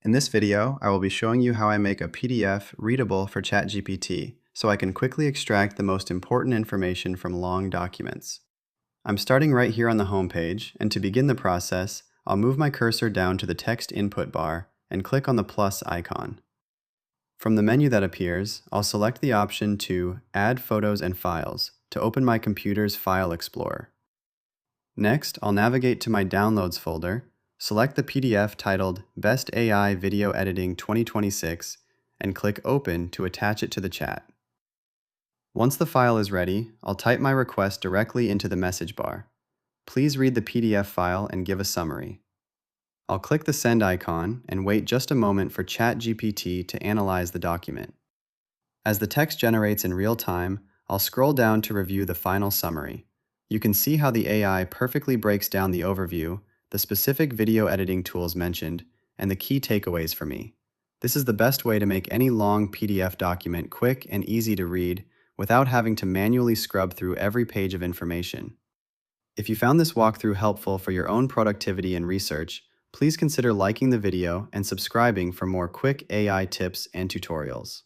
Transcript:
In this video, I will be showing you how I make a PDF readable for ChatGPT so I can quickly extract the most important information from long documents. I'm starting right here on the home page, and to begin the process, I'll move my cursor down to the text input bar and click on the plus icon. From the menu that appears, I'll select the option to Add Photos and Files to open my computer's File Explorer. Next, I'll navigate to my Downloads folder, select the PDF titled Best AI Video Editing 2026, and click Open to attach it to the chat. Once the file is ready, I'll type my request directly into the message bar. Please read the PDF file and give a summary. I'll click the Send icon and wait just a moment for ChatGPT to analyze the document. As the text generates in real time, I'll scroll down to review the final summary. You can see how the AI perfectly breaks down the overview, the specific video editing tools mentioned, and the key takeaways for me. This is the best way to make any long PDF document quick and easy to read without having to manually scrub through every page of information. If you found this walkthrough helpful for your own productivity and research, please consider liking the video and subscribing for more quick AI tips and tutorials.